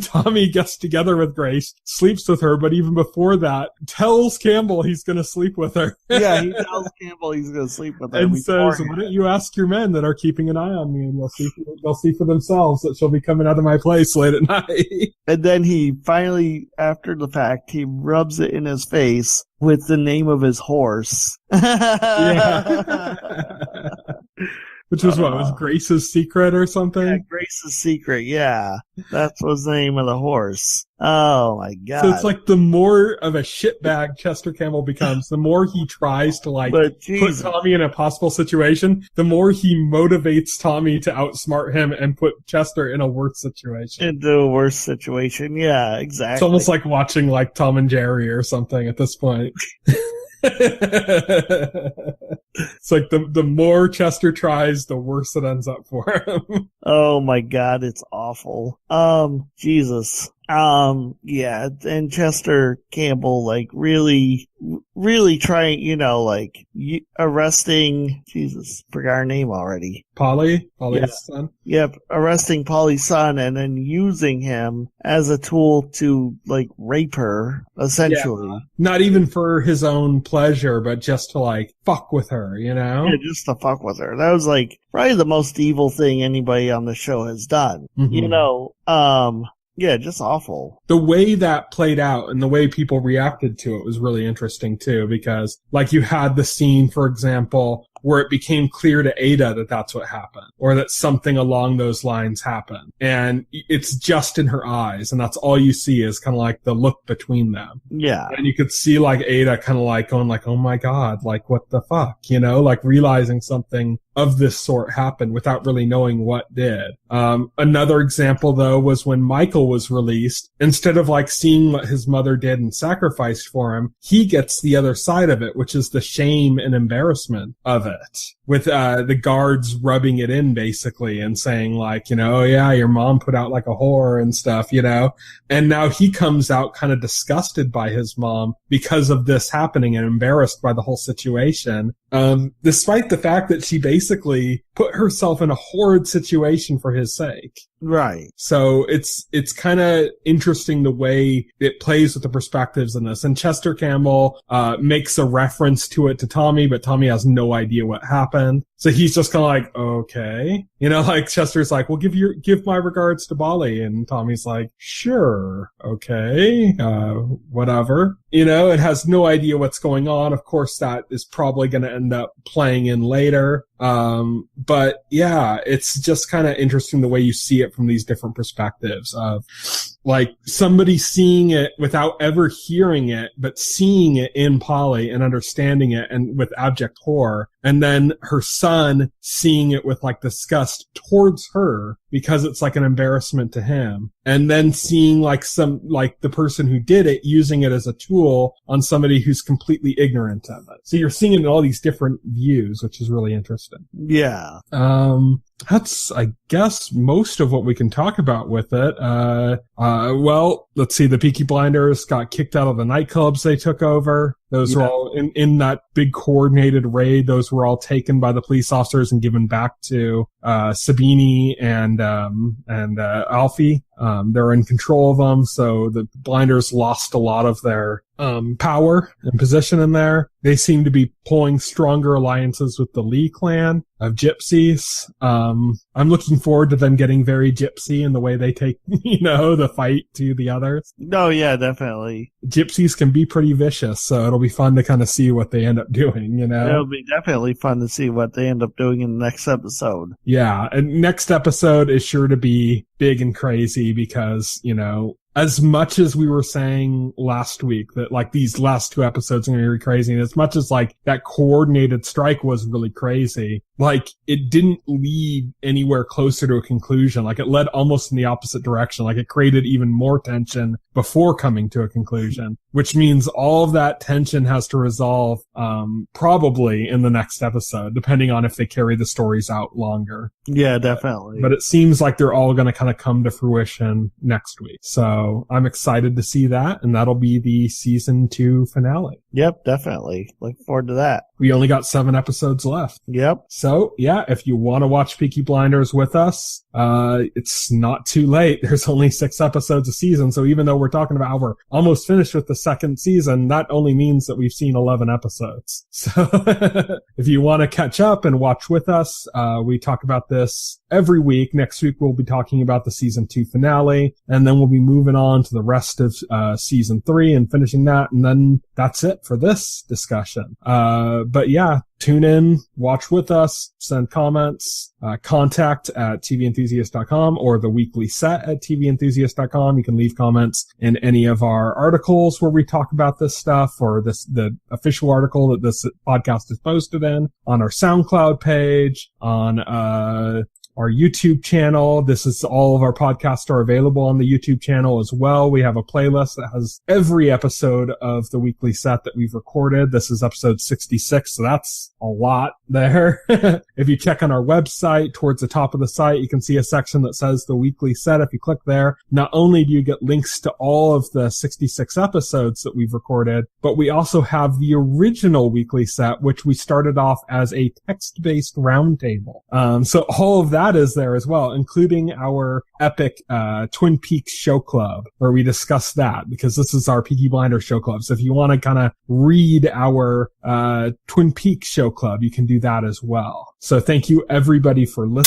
Tommy gets together with Grace, sleeps with her, but even before that tells Campbell he's gonna sleep with her. Yeah, he tells Campbell he's gonna sleep with her and says, why don't you ask your men that are keeping an eye on me, and they'll see for themselves that she'll be coming out of my place late at night. And then he finally, after the fact, he rubs it in his face with the name of his horse. Yeah. Which was was Grace's Secret or something? Yeah, Grace's Secret, yeah. That was the name of the horse. Oh my god. So it's the more of a shitbag Chester Campbell becomes, the more he tries to put Tommy in a possible situation, the more he motivates Tommy to outsmart him and put Chester in a worse situation. Into a worse situation, yeah, exactly. It's almost like watching Tom and Jerry or something at this point. It's the more Chester tries, the worse it ends up for him. Oh my god, it's awful. Jesus. Yeah, and Chester Campbell, really trying, arresting, Jesus, forgot her name already. Polly's son? Yep, arresting Polly's son and then using him as a tool to, rape her, essentially. Yeah. Not even for his own pleasure, but just to, fuck with her, Yeah, just to fuck with her. That was, probably the most evil thing anybody on the show has done. Mm-hmm. Yeah, just awful. The way that played out and the way people reacted to it was really interesting too, because you had the scene, for example, where it became clear to Ada that that's what happened, or that something along those lines happened. And it's just in her eyes, and that's all you see is kind of the look between them. Yeah. And you could see Ada kind of going oh my god, what the fuck, realizing something of this sort happened without really knowing what did. Another example though was when Michael was released, instead of seeing what his mother did and sacrificed for him, he gets the other side of it, which is the shame and embarrassment of it. With the guards rubbing it in basically and saying oh yeah, your mom put out a whore and stuff, and now he comes out kind of disgusted by his mom because of this happening and embarrassed by the whole situation. Despite the fact that she basically put herself in a horrid situation for his sake. Right. So it's kind of interesting the way it plays with the perspectives in this. And Chester Campbell makes a reference to it to Tommy, but Tommy has no idea what happened. So he's just kind of okay. Chester's well, give my regards to Bali. And Tommy's sure. Okay. Whatever. It has no idea what's going on. Of course, that is probably going to end up playing in later. But yeah, it's just kind of interesting the way you see it from these different perspectives of somebody seeing it without ever hearing it, but seeing it in Polly and understanding it and with abject horror. And then her son seeing it with disgust towards her because it's an embarrassment to him. And then seeing the person who did it using it as a tool on somebody who's completely ignorant of it. So you're seeing it in all these different views, which is really interesting. Yeah. That's, I guess, most of what we can talk about with it. Well, let's see. The Peaky Blinders got kicked out of the nightclubs they took over. Those were all in that big coordinated raid. Those were all taken by the police officers and given back to Sabini and Alfie. They're in control of them, so the Blinders lost a lot of their power and position in there. They seem to be pulling stronger alliances with the Lee clan of gypsies. I'm looking forward to them getting very gypsy in the way they take, the fight to the others. Oh, yeah, definitely. Gypsies can be pretty vicious, so it'll be fun to kind of see what they end up doing, It'll be definitely fun to see what they end up doing in the next episode. Yeah, and next episode is sure to be big and crazy because, as much as we were saying last week that like these last 2 episodes are going to be crazy, and as much as like that coordinated strike was really crazy, like it didn't lead anywhere closer to a conclusion. Like it led almost in the opposite direction. Like it created even more tension before coming to a conclusion, which means all of that tension has to resolve, probably in the next episode, depending on if they carry the stories out longer. Yeah, definitely. But it seems like they're all going to kind of come to fruition next week. So I'm excited to see that, and that'll be the season 2 finale. Yep, definitely. Look forward to that. We only got 7 episodes left. Yep. So, yeah, if you want to watch Peaky Blinders with us, it's not too late. There's only 6 episodes a season, so even though we're talking about how we're almost finished with the second season, that only means that we've seen 11 episodes. So, if you want to catch up and watch with us, we talk about this every week. Next week, we'll be talking about the season 2 finale, and then we'll be moving on to the rest of season 3 and finishing that, and then that's it for this discussion. But yeah, tune in, watch with us, send comments, contact at TVEnthusiast.com or theweeklyset at TVEnthusiast.com. You can leave comments in any of our articles where we talk about this stuff, or the official article that this podcast is posted in, on our SoundCloud page, on, our YouTube channel. This is all of our podcasts are available on the YouTube channel as well. We have a playlist that has every episode of the weekly set that we've recorded. This is episode 66, so that's a lot there. If you check on our website, towards the top of the site, you can see a section that says the weekly set. If you click there, not only do you get links to all of the 66 episodes that we've recorded, but we also have the original weekly set, which we started off as a text-based roundtable. So all of that is there as well, including our epic Twin Peaks Show Club, where we discuss that, because this is our Peaky Blinders Show Club. So if you want to kind of read our Twin Peaks Show Club, you can do that as well. So thank you everybody for listening.